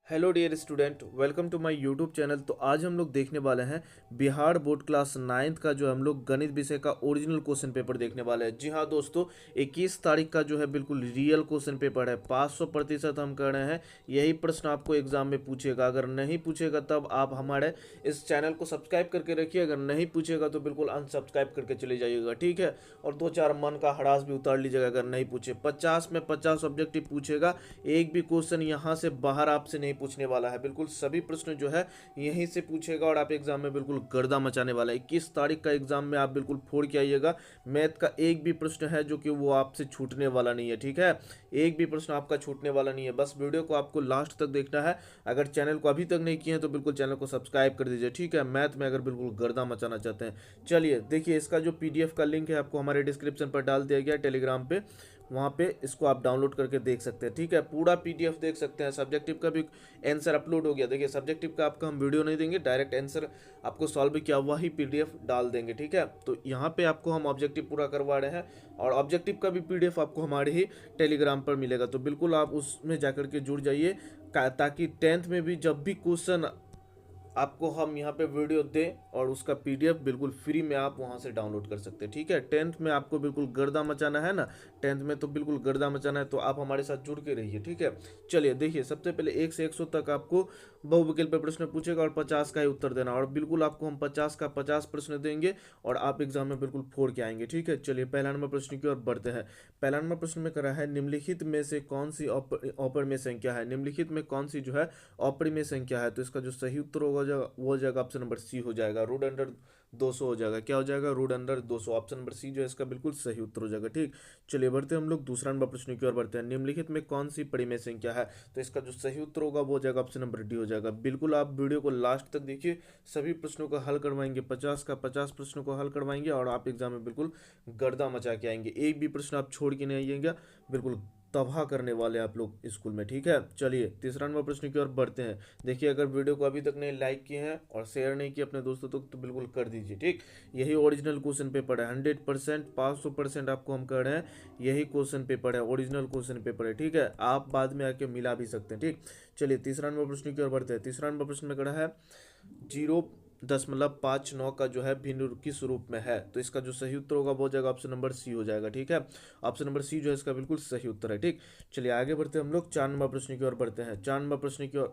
Hello dear student, welcome to my YouTube channel. तो आज हम लोग देखने वाले हैं बिहार बोर्ड क्लास 9th का जो हम लोग गणित विषय का ओरिजिनल क्वेश्चन पेपर देखने वाले हैं। जी हाँ दोस्तों, 21 तारीख का जो है बिल्कुल रियल क्वेश्चन पेपर है। 500% हम कह रहे हैं यही प्रश्न आपको एग्जाम में पूछेगा। अगर नहीं पूछेगा तब आप हमारे इस चैनल को सब्सक्राइब करके रखिए, अगर नहीं पूछेगा तो बिल्कुल अनसब्सक्राइब करके चले जाइएगा, ठीक है। और दो चार मन का हड़ास भी उतार लीजिएगा अगर नहीं पूछे। 50 में 50 ऑब्जेक्टिव पूछेगा, एक भी क्वेश्चन यहाँ से बाहर आपसे नहीं पूछने वाला है। बिल्कुल सभी प्रश्न जो है यहीं से पूछेगा और आप एग्जाम में बिल्कुल गर्दा मचाने वाला है। 21 तारीख का एग्जाम में आप बिल्कुल फोड़ के आइएगा। मैथ का एक भी प्रश्न है जो कि वो आपसे छूटने वाला नहीं है, ठीक है। एक भी प्रश्न आपका छूटने वाला नहीं है। बस वीडियो को आपको लास्ट तक देखना है। अगर चैनल को अभी तक नहीं किए हैं तो बिल्कुल चैनल को सब्सक्राइब कर दीजिए, ठीक है। मैथ में अगर बिल्कुल गर्दा मचाना चाहते हैं। चलिए देखिए, इसका जो पीडीएफ का लिंक है आपको हमारे डिस्क्रिप्शन पर डाल दिया गया टेलीग्राम पे। वहाँ पे इसको आप डाउनलोड करके देख सकते हैं, ठीक है। पूरा पीडीएफ देख सकते हैं। सब्जेक्टिव का भी आंसर अपलोड हो गया। देखिए, सब्जेक्टिव का आपका हम वीडियो नहीं देंगे, डायरेक्ट आंसर आपको सॉल्व किया हुआ ही पीडीएफ डाल देंगे, ठीक है। तो यहाँ पे आपको हम ऑब्जेक्टिव पूरा करवा रहे हैं और ऑब्जेक्टिव का भी पीडीएफ आपको हमारे ही टेलीग्राम पर मिलेगा। तो बिल्कुल आप उसमें जाकर के जुड़ जाइए ताकि 10th में भी जब भी क्वेश्चन आपको हम यहाँ पे वीडियो दें और उसका पीडीएफ बिल्कुल फ्री में आप वहाँ से डाउनलोड कर सकते हैं, ठीक है। 10th में आपको बिल्कुल गर्दा मचाना है ना, 10th में तो बिल्कुल गर्दा मचाना है, तो आप हमारे साथ जुड़ के रहिए, ठीक है। चलिए देखिए, सबसे पहले 1 से 100 तक आपको बहुविकल्प प्रश्न पूछेगा और 50 का ही उत्तर देना। और बिल्कुल आपको हम 50 का 50 प्रश्न देंगे और आप एग्जाम में बिल्कुल फोड़ के आएंगे, ठीक है। चलिए पहला नंबर प्रश्न की ओर बढ़ते हैं। पहला नंबर प्रश्न में करा है, निम्नलिखित में से कौन सी अपरिमेय संख्या है। निम्नलिखित में कौन सी जो है अपरिमेय संख्या है। तो इसका जो सही उत्तर होगा वो हो जाएगा ऑप्शन नंबर सी हो जाएगा, रूट अंडर 200 हो जाएगा। क्या हो जाएगा? Root under 200। Option number C जो है इसका बिल्कुल सही उत्तर हो जाएगा, ठीक। चलिए बढ़ते हैं हम लोग दूसरा नंबर प्रश्न की ओर बढ़ते हैं। निम्नलिखित में कौन सी परिमेय संख्या है। तो इसका जो सही उत्तर होगा वो हो जाएगा ऑप्शन नंबर डी हो जाएगा। बिल्कुल आप वीडियो को लास्ट तक देखिए, सभी प्रश्नों को हल करवाएंगे। 50 का 50 प्रश्नों को हल करवाएंगे और आप एग्जाम में बिल्कुल गर्दा मचा के आएंगे। एक भी प्रश्न आप छोड़ के नहीं आइएगा, बिल्कुल तबाह करने वाले आप लोग स्कूल में, ठीक है। चलिए तीसरा नंबर प्रश्न की ओर बढ़ते हैं। देखिए, अगर वीडियो को अभी तक नहीं लाइक किए हैं और शेयर नहीं किए अपने दोस्तों तक तो बिल्कुल कर दीजिए, ठीक। यही ओरिजिनल क्वेश्चन पेपर है, 100% 500% आपको हम कह रहे हैं यही क्वेश्चन पेपर है, ओरिजिनल क्वेश्चन पेपर है, ठीक है। आप बाद में आके मिला भी सकते हैं, ठीक। चलिए तीसरा नंबर प्रश्न की ओर बढ़ते हैं। तीसरा नंबर प्रश्न में कड़ा है 0.59 का जो है भिन्न किस रूप में है। तो इसका जो सही उत्तर होगा वो हो जाएगा ऑप्शन नंबर सी हो जाएगा, ठीक है। ऑप्शन नंबर सी जो है इसका बिल्कुल सही उत्तर है, ठीक। चलिए आगे बढ़ते हैं हम लोग 4 नंबर प्रश्न की ओर बढ़ते हैं। 4 नंबर प्रश्न की ओर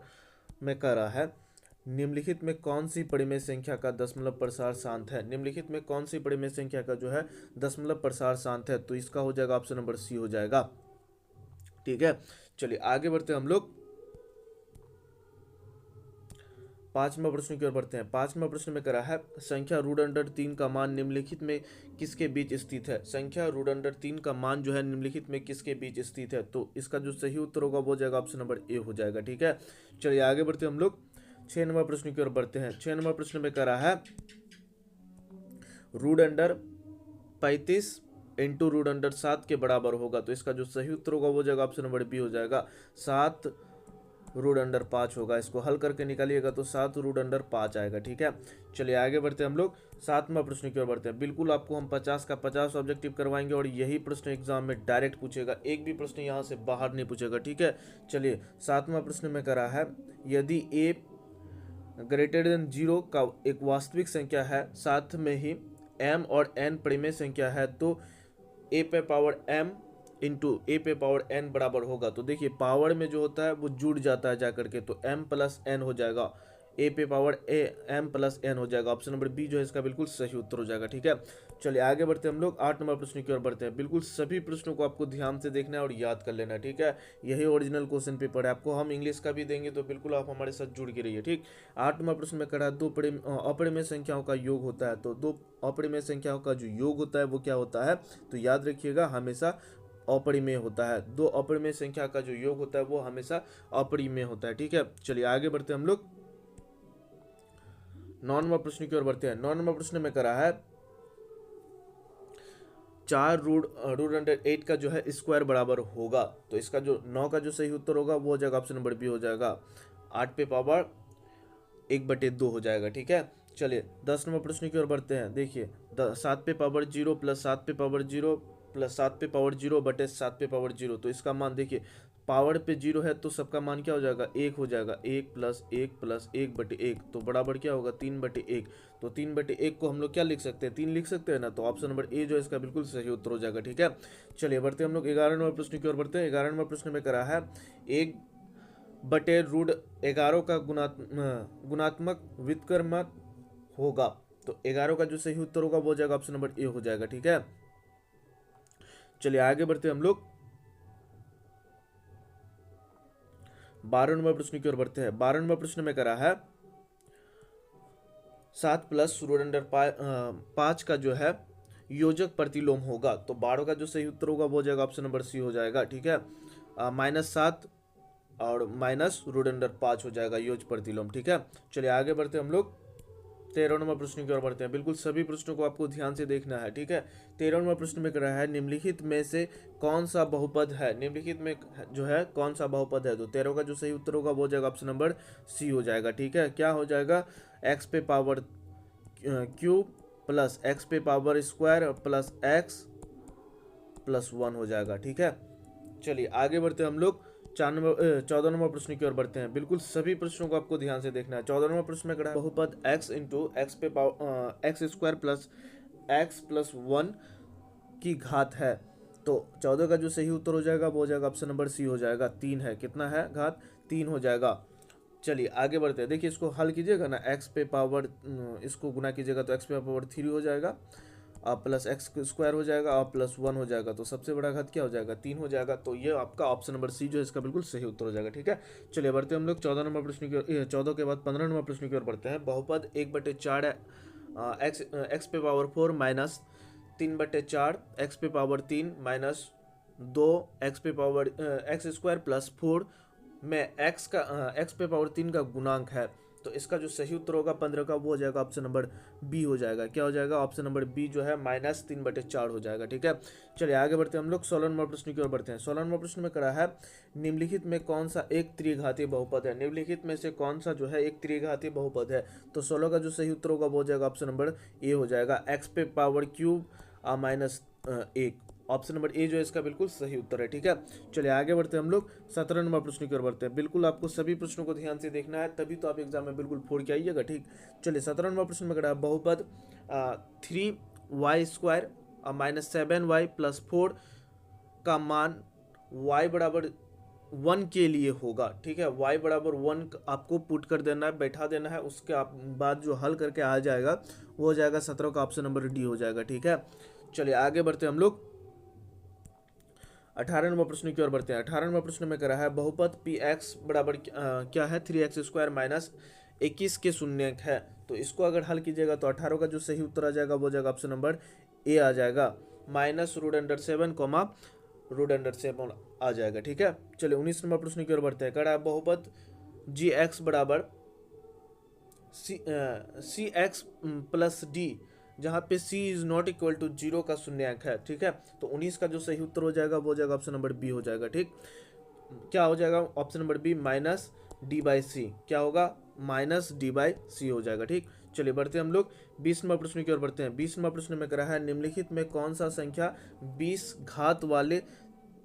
में कह रहा है, निम्नलिखित में कौन सी परिमेय संख्या का दशमलव प्रसार शांत है। निम्नलिखित में कौन सी परिमेय संख्या का जो है दशमलव प्रसार शांत है। तो इसका हो जाएगा ऑप्शन नंबर सी हो जाएगा, ठीक है। चलिए आगे बढ़ते हैं हम लोग 5वां प्रश्न की ओर बढ़ते हैं। 5वां प्रश्न में करा है, संख्या रूट अंडर 3 का मान निम्नलिखित में किसके बीच स्थित है। संख्या रूट अंडर 3 का मान जो है निम्नलिखित में किसके बीच स्थित है। तो इसका जो सही उत्तर होगा वो हो जाएगा ऑप्शन नंबर ए हो जाएगा, ठीक है। चलिए आगे बढ़ते हैं हम लोग 6 नंबर प्रश्न की ओर बढ़ते हैं। 6 नंबर प्रश्न में करा है, root under 35 into root under 7 के बराबर होगा। तो इसका जो सही उत्तर होगा वो हो जाएगा ऑप्शन नंबर बी हो जाएगा, 7 रूट अंडर 5 होगा। इसको हल करके निकालिएगा तो 7 रूट अंडर 5 आएगा, ठीक है। चलिए आगे बढ़ते हैं हम लोग 7वां प्रश्न की ओर बढ़ते हैं। बिल्कुल आपको हम 50 का 50 ऑब्जेक्टिव करवाएंगे और यही प्रश्न एग्जाम में डायरेक्ट पूछेगा, एक भी प्रश्न यहाँ से बाहर नहीं पूछेगा, ठीक है। चलिए 7वां प्रश्न में करा है, यदि ए ग्रेटर देन 0 का एक वास्तविक संख्या है, साथ में ही m और n परिमेय संख्या है, तो a पे पावर m इंटू ए पे पावर n बराबर होगा। तो देखिए पावर में जो होता है वो जुड़ जाता है जाकर के, तो m प्लस n हो जाएगा, ए पे पावर m प्लस n हो जाएगा। ऑप्शन नंबर बी जो है इसका बिल्कुल सही उत्तर हो जाएगा, ठीक है। चलिए आगे बढ़ते हैं हम लोग 8 नंबर प्रश्न की ओर बढ़ते हैं। बिल्कुल सभी प्रश्नों को आपको ध्यान से देखना है और याद कर लेना है, ठीक है। यही ओरिजिनल क्वेश्चन पेपर है। आपको हम इंग्लिश का भी देंगे तो बिल्कुल आप हमारे साथ जुड़ के रहिए, ठीक। 8 नंबर प्रश्न में करा, दो अपरिमेय संख्याओं का योग होता है। तो दो अपरिमेय संख्याओं का जो योग होता है वो क्या होता है। तो याद रखिएगा, हमेशा अपरिमेय होता है। दो अपरिमेय संख्या का जो योग होता है वो हमेशा अपरिमेय होता है, ठीक है। चलिए आगे बढ़ते हैं हम लोग 9 नंबर प्रश्न की ओर बढ़ते हैं। 9 नंबर प्रश्न में करा है, 4 रूट अंडर 8 का जो है स्क्वायर बराबर होगा। तो इसका जो 9 का जो सही उत्तर होगा वो हो जाएगा ऑप्शन नंबर बी हो जाएगा, 8 पे पावर 1/2 हो जाएगा, ठीक है। चलिए 10 नंबर प्रश्न की ओर बढ़ते हैं। देखिए 7 पे पावर 0 प्लस 7 पे पावर 0 प्लस 7 पे पावर 0 बटे 7 पे पावर 0। तो इसका मान देखिए पावर पे जीरो है तो सबका मान क्या हो जाएगा, एक हो जाएगा, एक प्लस एक बटे एक, तो बराबर क्या होगा, 3/1। तो 3/1 को हम लोग क्या लिख सकते हैं, 3 लिख सकते हैं ना, तो ऑप्शन नंबर ए जो है इसका बिल्कुल सही उत्तर हो जाएगा। ठीक है, चलिए बढ़ते हैं हम लोग 11 नंबर प्रश्न की ओर बढ़ते हैं। 11 नंबर प्रश्न में करा है 1/√11 का गुणात्मक व्युत्क्रमांक होगा। तो 11 का जो सही उत्तर होगा वो हो जाएगा ऑप्शन नंबर ए हो जाएगा। ठीक है, चलिए आगे बढ़ते हैं हम लोग 12 नंबर प्रश्न की ओर बढ़ते हैं। 12 नंबर प्रश्न में करा है 7 प्लस √5 का जो है योजक प्रतिलोम होगा। तो 12 का जो सही उत्तर होगा वो हो जाएगा ऑप्शन नंबर सी हो जाएगा। ठीक है, -7 और -√5 हो जाएगा योज प्रतिलोम। ठीक है, चलिए आगे बढ़ते हैं हम लोग 13 नंबर प्रश्न की ओर बढ़ते हैं। बिल्कुल सभी प्रश्नों को आपको ध्यान से देखना है। ठीक है, 13 नंबर प्रश्न में करा है निम्नलिखित में से कौन सा बहुपद है, निम्नलिखित में जो है कौन सा बहुपद है। तो 13 का जो सही उत्तर होगा वो हो जाएगा ऑप्शन नंबर सी हो जाएगा। ठीक है, क्या हो जाएगा, एक्स पे पावर क्यूब प्लस एक्स पे power square plus x plus 1 हो जाएगा। ठीक है, चलिए आगे बढ़ते हैं हम लोग 14 नंबर प्रश्न की ओर बढ़ते हैं। बिल्कुल सभी प्रश्नों को आपको ध्यान से देखना है। 14 नंबर प्रश्न में करा है बहुपद x इंटू एक्स पे power x square plus x plus 1 की घात है। तो 14 का जो सही उत्तर हो जाएगा वो हो जाएगा ऑप्शन नंबर सी हो जाएगा, 3 है, कितना है घात 3 हो जाएगा। चलिए आगे बढ़ते हैं, देखिए इसको हल कीजिएगा ना, एक्स पे पावर इसको गुना कीजिएगा तो एक्स पे पावर 3 हो जाएगा और प्लस एक्स स्क्वायर हो जाएगा और प्लस 1 हो जाएगा, तो सबसे बड़ा घात क्या हो जाएगा, 3 हो जाएगा। तो ये आपका ऑप्शन नंबर सी जो है इसका बिल्कुल सही उत्तर हो जाएगा। ठीक है, चलिए बढ़ते हैं हम लोग 14 नंबर प्रश्न की ओर, 14 के बाद 15 नंबर प्रश्न की ओर बढ़ते हैं। बहुपद 1/4 एक्स पे पावर 4 माइनस 3/4 एक्स पे पावर 3 माइनस 2 एक्स पे पावर एक्स स्क्वायर प्लस 4 में एक्स पे पावर 3 का गुणांक है। तो इसका जो सही उत्तर होगा 15 का वो हो जाएगा ऑप्शन नंबर बी हो जाएगा। क्या हो जाएगा, ऑप्शन नंबर बी जो है -3/4 हो जाएगा। ठीक है, चलिए आगे बढ़ते हैं हम लोग 16 नंबर प्रश्न की ओर बढ़ते हैं। 16 नंबर प्रश्न में करा है निम्नलिखित में कौन सा एक त्रिघातीय बहुपद है, निम्नलिखित में से कौन सा जो है एक त्रिघातीय बहुपद है। तो 16 का जो सही उत्तर होगा वो हो जाएगा ऑप्शन नंबर ए हो जाएगा, एक्स पे power cube -1। Option number A जो है इसका बिल्कुल सही उत्तर है। ठीक है, चलिए आगे बढ़ते हैं हम लोग 17 नंबर प्रश्न की ओर बढ़ते हैं। बिल्कुल आपको सभी प्रश्नों को ध्यान से देखना है, तभी तो आप एग्जाम में बिल्कुल फोड़ के आइएगा। ठीक, चलिए 17 नंबर प्रश्न में करा बहुपद 3y² -7y प्लस 4 का मान y बराबर 1 के लिए होगा। ठीक है, y बराबर 1 आपको पुट कर देना है, बैठा देना है, उसके बाद जो हल करके आ जाएगा वो हो जाएगा 17 का ऑप्शन नंबर डी हो जाएगा। ठीक है, चलिए आगे बढ़ते हैं हम लोग 18 नंबर प्रश्न की ओर बढ़ते हैं। 18 नंबर प्रश्न में करा है बहुपद पी एक्स बराबर क्या है, 3x² माइनस 21 के शून्यक है। तो इसको अगर हल कीजिएगा तो 18 का जो सही उत्तर आ जाएगा वो हो जाएगा ऑप्शन नंबर ए आ जाएगा, -√7 √7 आ जाएगा। ठीक है, चलिए 19 नंबर प्रश्न की ओर बढ़ते हैं। करा है बहुपद जी एक्स बराबर सी एक्स प्लस डी जहाँ पे c is not equal to 0 का शून्यक है। ठीक है, तो 19 का जो सही उत्तर हो जाएगा वो हो जाएगा ऑप्शन नंबर बी हो जाएगा। ठीक, क्या हो जाएगा ऑप्शन नंबर बी -d/c, क्या होगा -d/c हो जाएगा। ठीक, चलिए बढ़ते हैं हम लोग 20 नंबर प्रश्न की ओर बढ़ते हैं। 20 नंबर प्रश्न में करा है निम्नलिखित में कौन सा संख्या 20 घात वाले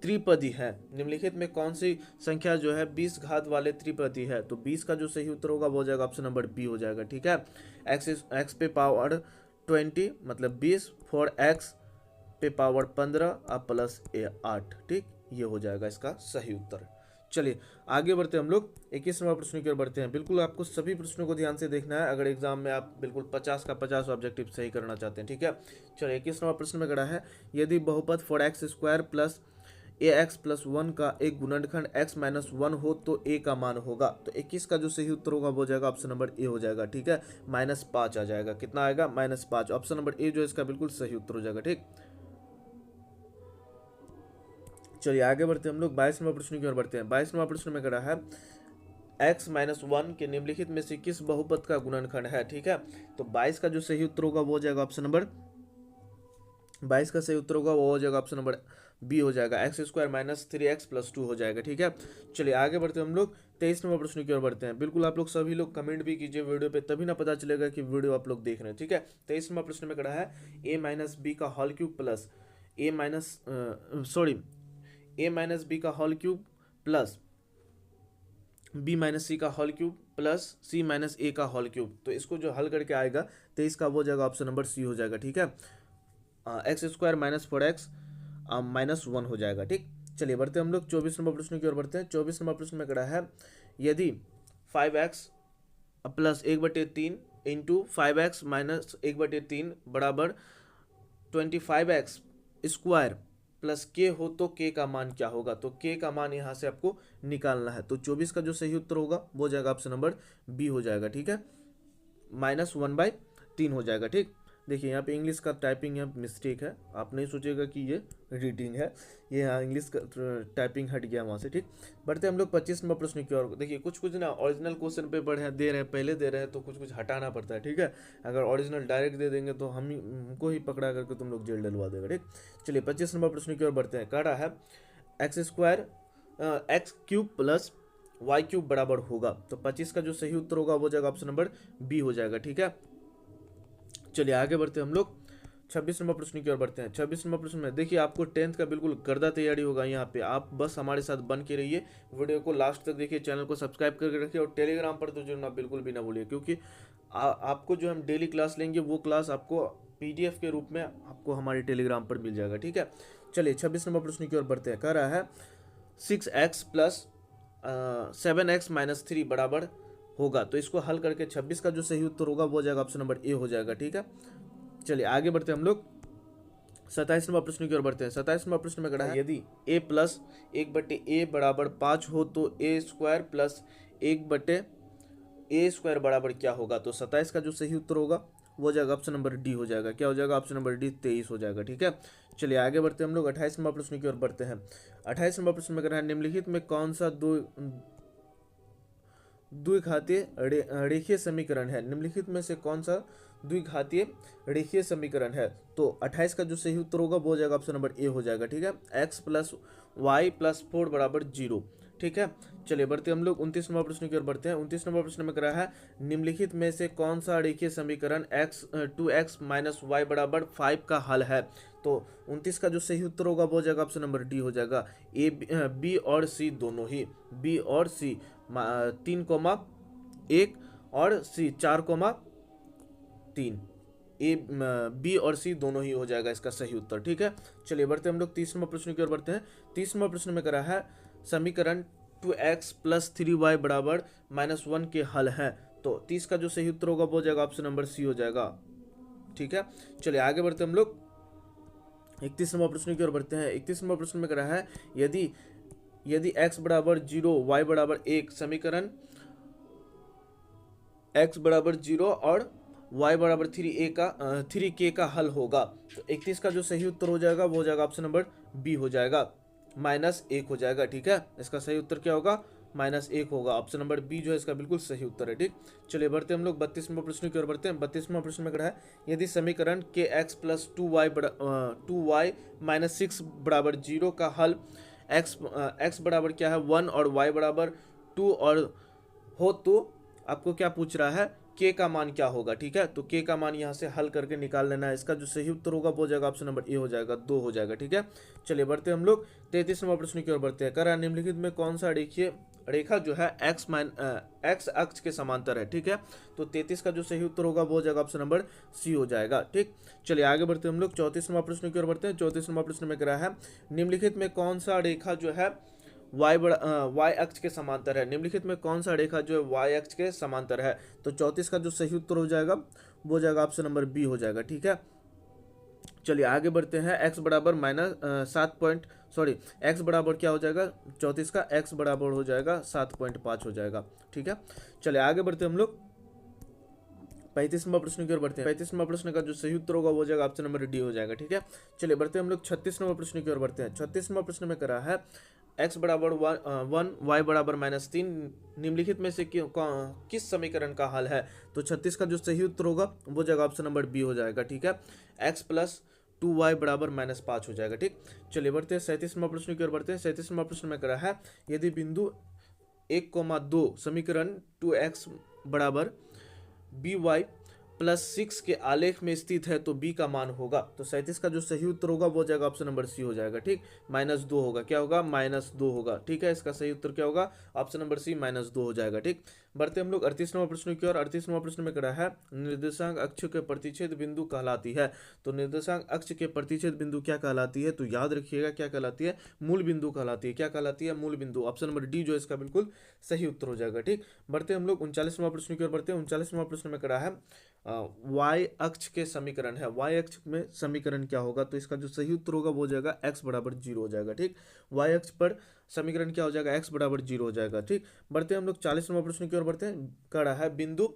त्रिपदी है, निम्नलिखित में कौन सी संख्या जो है 20 घात वाले त्रिपदी है। तो 20 का जो सही उत्तर होगा वो हो जाएगा ऑप्शन नंबर बी हो जाएगा। ठीक है, एक्स पे पावर 20 मतलब 20 4 एक्स पे पावर 15 और प्लस 8। ठीक, ये हो जाएगा इसका सही उत्तर। चलिए आगे बढ़ते हैं हम लोग 21 नंबर प्रश्न की ओर बढ़ते हैं। बिल्कुल आपको सभी प्रश्नों को ध्यान से देखना है अगर एग्जाम में आप बिल्कुल 50 का 50 ऑब्जेक्टिव सही करना चाहते हैं। ठीक है, चलिए 21 नंबर प्रश्न में करा है यदि बहुपद 4x² प्लस ax प्लस 1 का एक गुणनखंड x माइनस 1 हो तो a का मान होगा। तो 21 का जो सही उत्तर होगा वो हो जाएगा ऑप्शन नंबर ए हो जाएगा। ठीक है, -5 आ जाएगा, कितना आएगा -5, ऑप्शन नंबर ए जो है इसका बिल्कुल सही उत्तर हो जाएगा। ठीक, चलिए आगे बढ़ते हैं हम लोग 22 नंबर प्रश्न की ओर बढ़ते हैं। 22 नंबर प्रश्न में करा है x माइनस 1 के निम्नलिखित में से किस बहुपद का गुणनखंड है। ठीक है, तो 22 का जो सही उत्तर होगा वो हो जाएगा ऑप्शन नंबर 22 का सही उत्तर होगा वो हो जाएगा ऑप्शन नंबर बी हो जाएगा, x² माइनस 3x प्लस 2 हो जाएगा। ठीक है, चलिए आगे बढ़ते हैं हम लोग 23 नंबर प्रश्न की ओर बढ़ते हैं। बिल्कुल आप लोग सभी लोग कमेंट भी कीजिए वीडियो पे, तभी ना पता चलेगा कि वीडियो आप लोग देख रहे हैं। ठीक है, 23 नंबर प्रश्न में करा है a माइनस बी का whole cube plus a minus b का whole cube plus b minus c का whole cube plus c minus a का होल क्यूब। तो इसको जो हल करके आएगा 23 का वो जगह ऑप्शन नंबर सी हो जाएगा। ठीक है, एक्स स्क्वायर माइनस 4x -1 हो जाएगा। ठीक, चलिए बढ़ते हम लोग 24 नंबर प्रश्न की ओर बढ़ते हैं। 24 नंबर प्रश्न में करा है यदि 5x plus 1/3 into 5x minus 1/3 बराबर 25x स्क्वायर प्लस के हो तो के का मान क्या होगा। तो के का मान यहाँ से आपको निकालना है। तो 24 का जो सही उत्तर होगा वो हो जाएगा ऑप्शन नंबर बी हो जाएगा। ठीक है, -1/3 हो जाएगा। ठीक, देखिए यहाँ पे इंग्लिश का टाइपिंग यहाँ मिस्टेक है, आप नहीं सोचिएगा कि ये रीडिंग है, ये यहाँ इंग्लिश का टाइपिंग हट गया वहाँ से। ठीक, बढ़ते हम लोग 25 नंबर प्रश्न की ओर। देखिए कुछ कुछ ना ओरिजिनल क्वेश्चन पेपर है दे रहे हैं, पहले दे रहे हैं, तो कुछ कुछ हटाना पड़ता है। ठीक है, अगर ओरिजिनल डायरेक्ट दे देंगे तो हमको ही पकड़ा करके तुम लोग जेल डलवा देगा। ठीक, चलिए 25 नंबर प्रश्न की ओर बढ़ते हैं। कह रहा है x² प्लस y³ बराबर होगा। तो 25 का जो सही उत्तर होगा वो जाएगा ऑप्शन नंबर बी हो जाएगा। ठीक है, चलिए आगे बढ़ते हैं हम लोग 26 नंबर प्रश्न की ओर बढ़ते हैं। 26 नंबर प्रश्न में देखिए आपको 10th का बिल्कुल गर्दा तैयारी होगा यहाँ पे, आप बस हमारे साथ बन के रहिए, वीडियो को लास्ट तक देखिए, चैनल को सब्सक्राइब करके रखिए और टेलीग्राम पर तो जुड़ना बिल्कुल भी ना भूलिए, क्योंकि आपको जो हम डेली क्लास लेंगे वो क्लास आपको PDF के रूप में आपको हमारे टेलीग्राम पर मिल जाएगा। ठीक है, चलिए 26 नंबर प्रश्न की ओर बढ़ते हैं। कह रहा है 6x प्लस 7x माइनस 3 बराबर होगा। तो इसको हल करके 26 का जो सही उत्तर होगा वो हो जाएगा ऑप्शन नंबर ए हो जाएगा। ठीक है, चलिए आगे बढ़ते हैं हम लोग 27 नंबर प्रश्न की ओर बढ़ते हैं। 27 नंबर प्रश्न में कहा है यदि a प्लस 1/a बराबर 5 हो तो a² प्लस 1/a² बराबर क्या होगा। तो 27 का जो सही उत्तर होगा वो हो जाएगा ऑप्शन नंबर डी हो जाएगा। क्या हो जाएगा ऑप्शन नंबर डी 23 हो जाएगा। ठीक है, चलिए आगे बढ़ते हैं हम लोग 28 नंबर प्रश्न की ओर बढ़ते हैं। 28 नंबर प्रश्न में कह रहा है निम्नलिखित में कौन सा द्विघातीय रेखीय समीकरण है। निम्नलिखित में से कौन सा द्विघातीय रेखीय समीकरण है। तो 28 का जो सही उत्तर होगा वो हो जाएगा ऑप्शन नंबर ए हो जाएगा। ठीक है, x प्लस वाई प्लस 4 बराबर 0। ठीक है, चलिए बढ़ते हम लोग 29 नंबर प्रश्न की ओर बढ़ते हैं। 29 नंबर प्रश्न में कह रहा है निम्नलिखित में से कौन सा रेखीय समीकरण 2x माइनस वाई बराबर 5 का हल है। तो 29 का जो सही उत्तर होगा वो हो जाएगा ऑप्शन नंबर डी हो जाएगा। बी और सी दोनों ही, बी और सी 3,1 और सी 4,3, बी और सी दोनों ही हो जाएगा इसका सही उत्तर। ठीक है, चलिए बढ़ते हम लोग 30 नंबर प्रश्न की ओर बढ़ते हैं। 30 नंबर प्रश्न में करा है समीकरण 2x प्लस 3y बराबर -1 के हल है। तो 30 का जो सही उत्तर होगा वो हो जाएगा ऑप्शन नंबर सी हो जाएगा। ठीक है, चलिए आगे बढ़ते हम लोग 31 नंबर प्रश्न की ओर बढ़ते हैं। 31 नंबर प्रश्न में करा है यदि x बराबर 0 y बराबर 1 समीकरण x बराबर 0 और y बराबर 3k का हल होगा। तो 31 का जो सही उत्तर हो जाएगा वो हो जाएगा ऑप्शन नंबर बी हो जाएगा, -1 हो जाएगा। ठीक है, इसका सही उत्तर क्या होगा, -1 होगा। ऑप्शन नंबर बी जो है इसका बिल्कुल सही उत्तर है। ठीक, चलिए बढ़ते हम लोग 32 नंबर प्रश्न की ओर बढ़ते हैं। 32 नंबर प्रश्न में कहा है यदि समीकरण के x प्लस 2y माइनस 6 बराबर 0 का हल x बराबर क्या है 1 और y बराबर 2 और हो तो आपको क्या पूछ रहा है, के का मान क्या होगा। ठीक है, तो के का मान यहाँ से हल करके निकाल लेना है। इसका जो सही उत्तर होगा वो हो जाएगा ऑप्शन नंबर ए हो जाएगा, 2 हो जाएगा। ठीक है, चलिए बढ़ते हम लोग 33 नंबर प्रश्न की ओर बढ़ते हैं। कह निम्नलिखित में कौन सा रेखा जो है x अक्ष के समांतर है। ठीक है, तो 33 का जो सही उत्तर होगा वो हो जाएगा ऑप्शन नंबर सी हो जाएगा। ठीक, चलिए आगे बढ़ते हम लोग 34 नंबर प्रश्न की ओर बढ़ते हैं। 34 नंबर प्रश्न में कह रहा है निम्नलिखित में कौन सा रेखा जो है y अक्ष के समांतर है। निम्नलिखित में कौन सा रेखा जो है y अक्ष के समांतर है। तो 34 का जो सही उत्तर हो जाएगा वो हो जाएगा ऑप्शन नंबर बी हो जाएगा। ठीक है, चलिए आगे बढ़ते हैं। x बराबर x बराबर क्या हो जाएगा 34 का, x बराबर हो जाएगा 7.5 हो जाएगा। ठीक है, चलिए आगे बढ़ते हम लोग 35 नंबर प्रश्न की ओर बढ़ते हैं। 35 नंबर प्रश्न का जो सही उत्तर होगा वो हो जाएगा ऑप्शन नंबर डी हो जाएगा। ठीक है, चलिए बढ़ते हम लोग 36 नंबर प्रश्न की ओर बढ़ते हैं। 36 नंबर प्रश्न में करा है x बराबर 1 y बराबर -3 निम्नलिखित में से किस समीकरण का हल है। तो 36 का जो सही उत्तर होगा वो जगह ऑप्शन नंबर बी हो जाएगा। ठीक है, x प्लस 2y बराबर -5 हो जाएगा। ठीक, चलिए बढ़ते हैं 37 नंबर प्रश्न की ओर बढ़ते हैं। 37 नंबर प्रश्न में करा है यदि बिंदु 1,2 समीकरण 2x बराबर by +6 के आलेख में स्थित है तो बी का मान होगा। तो 37 का जो सही उत्तर होगा वो हो जाएगा ऑप्शन नंबर सी हो जाएगा। ठीक, -2 होगा, क्या होगा, -2 होगा। ठीक है, इसका सही उत्तर क्या होगा, ऑप्शन नंबर सी -2 हो जाएगा। ठीक, बढ़ते हम लोग 38वां प्रश्न की ओर। 38वां प्रश्न में करा है निर्देशांक अक्ष के प्रतिच्छेद बिंदु कहलाती है। तो निर्देशांक अक्ष के प्रतिच्छेद बिंदु क्या कहलाती है, तो याद रखिएगा क्या कहलाती है, मूल बिंदु कहलाती है। क्या कहलाती है, मूल बिंदु। ऑप्शन नंबर डी जो है इसका बिल्कुल सही उत्तर हो जाएगा। ठीक, बढ़ते हम लोग 39वां प्रश्न की ओर बढ़ते हैं। 39वां प्रश्न में करा है वाई अक्ष के समीकरण है। वाई अक्ष में समीकरण क्या होगा, तो इसका जो सही उत्तर होगा वो हो जाएगा x बराबर 0 हो जाएगा। ठीक, वाई अक्ष पर समीकरण क्या हो जाएगा, x बराबर 0 हो जाएगा। ठीक, बढ़ते हैं हम लोग 40वां प्रश्न की ओर बढ़ते हैं। कड़ा है बिंदु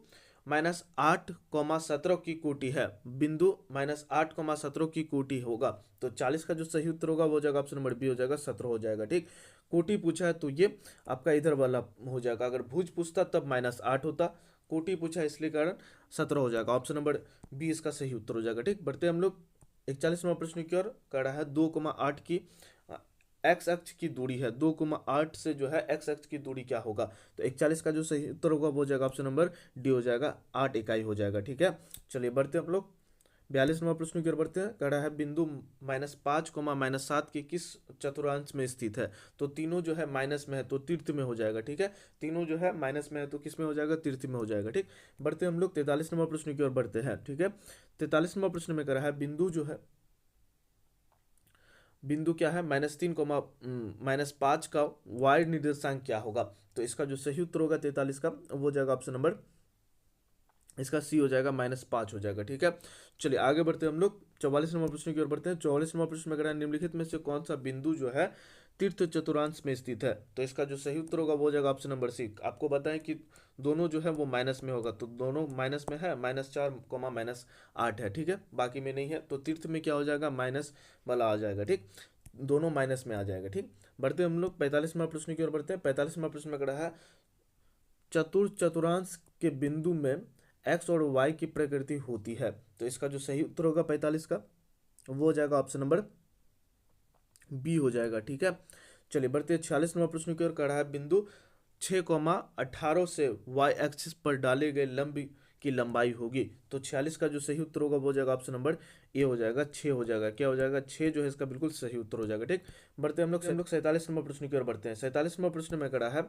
-8,17 की कोटि है। बिंदु -8,17 की कोटि होगा तो 40 का जो सही उत्तर होगा वो हो जाएगा ऑप्शन नंबर बी हो जाएगा, 17 हो जाएगा। ठीक, कोटि पूछा है तो ये आपका इधर वाला हो जाएगा। अगर भुज पूछता तब -8 होता, कोटि पूछा इसलिए कारण 17 हो जाएगा। ऑप्शन नंबर बी इसका सही उत्तर हो जाएगा। ठीक, बढ़ते हम लोग 41वां प्रश्न की ओर। कड़ा है 2,8 की एक्स अक्ष की दूरी है। 2,8 से जो है एक्स अक्ष की दूरी क्या होगा, तो 41 का जो सही उत्तर होगा वो हो जाएगा ऑप्शन नंबर डी हो जाएगा, 8 इकाई हो जाएगा। ठीक है, चलिए बढ़ते हम लोग 42वां प्रश्न की ओर बढ़ते हैं। कड़ा है बिंदु -5, -7 के किस चतुर्थांश में स्थित है। तो तीनों जो है माइनस में है तो तीर्थ में हो जाएगा। ठीक है, तीनों जो है माइनस में है तो किस में हो जाएगा, तीर्थ में हो जाएगा। ठीक, बढ़ते हम लोग 43वां प्रश्न की ओर बढ़ते हैं। ठीक है, 43वां प्रश्न में करा है बिंदु जो है, बिंदु क्या है, -3, -5 का वाई निर्देशांक क्या होगा। तो इसका जो सही उत्तर होगा 43 का वो हो जाएगा ऑप्शन नंबर इसका सी हो जाएगा, -5 हो जाएगा। ठीक है, चलिए आगे बढ़ते हैं हम लोग 44वां प्रश्न की ओर बढ़ते हैं। 44वां प्रश्न में करा निम्नलिखित में से कौन सा बिंदु जो है तीर्थ चतुर्थांश में स्थित है। तो इसका जो सही उत्तर होगा वो हो जाएगा ऑप्शन नंबर सी। आपको बताएं कि दोनों जो है वो माइनस में होगा, तो दोनों माइनस में है, -4, -8 है। ठीक है, बाकी में नहीं है तो तीर्थ में क्या हो जाएगा, माइनस वाला आ जाएगा। ठीक, दोनों माइनस में आ जाएगा। ठीक, बढ़ते हम लोग 45वां प्रश्न की ओर बढ़ते हैं। 45वां प्रश्न में करा है चतुर्थांश के बिंदु में एक्स और वाई की प्रकृति होती है। तो इसका जो सही उत्तर होगा 45 का वो हो जाएगा ऑप्शन नंबर बी हो जाएगा। ठीक है, चलिए बढ़ते हैं 46वां प्रश्न की ओर। कड़ा है बिंदु 6,18 से वाई एक्सिस पर डाले गए लंब की लंबाई होगी। तो 46 का जो सही उत्तर होगा वो हो जाएगा ऑप्शन नंबर ए हो जाएगा, 6 हो जाएगा। क्या हो जाएगा, 6 जो है इसका बिल्कुल सही उत्तर हो जाएगा। ठीक, बढ़ते हम लोग 47वां प्रश्न की ओर बढ़ते हैं। 47वां प्रश्न में कड़ा है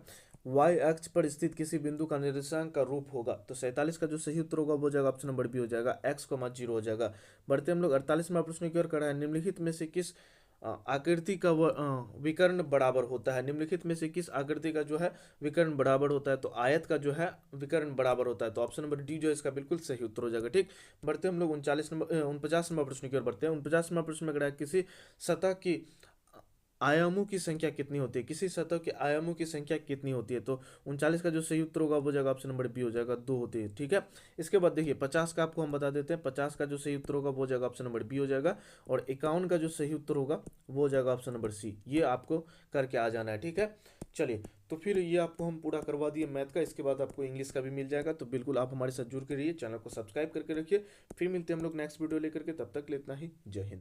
वाई अक्ष पर स्थित किसी बिंदु का निर्देशांक का रूप होगा। तो 47 का जो सही उत्तर होगा वो हो जाएगा ऑप्शन नंबर बी हो जाएगा, x,0 हो जाएगा। बढ़ते हम लोग 48वां प्रश्न की ओर। कड़ा है निम्नलिखित में से किस आकृति का विकर्ण बराबर होता है। निम्नलिखित में से किस आकृति का जो है विकर्ण बराबर होता है, तो आयत का जो है विकर्ण बराबर होता है। तो ऑप्शन नंबर डी जो है इसका बिल्कुल सही उत्तर हो जाएगा। ठीक, बढ़ते हम लोग 49वां प्रश्न की ओर बढ़ते हैं। 49वां प्रश्न में किसी सतह की आयामों की संख्या कितनी होती है, किसी सतह के आयामों की संख्या कितनी होती है। तो 39 का जो सही उत्तर होगा वो जाएगा ऑप्शन नंबर बी हो जाएगा, 2 होती है। ठीक है, इसके बाद देखिए 50 का आपको हम बता देते हैं। 50 का जो सही उत्तर होगा वो हो जाएगा ऑप्शन नंबर बी हो जाएगा, और 51 का जो सही उत्तर होगा वो हो जाएगा ऑप्शन नंबर सी। ये आपको करके आ जाना है। ठीक है, चलिए तो फिर ये आपको हम पूरा करवा दिए मैथ का। इसके बाद आपको इंग्लिश का भी मिल जाएगा, तो बिल्कुल आप हमारे साथ जुड़ के रहिए, चैनल को सब्सक्राइब करके रखिए। फिर मिलते हैं हम लोग नेक्स्ट वीडियो लेकर के, तब तक ले इतना ही, जय हिंद।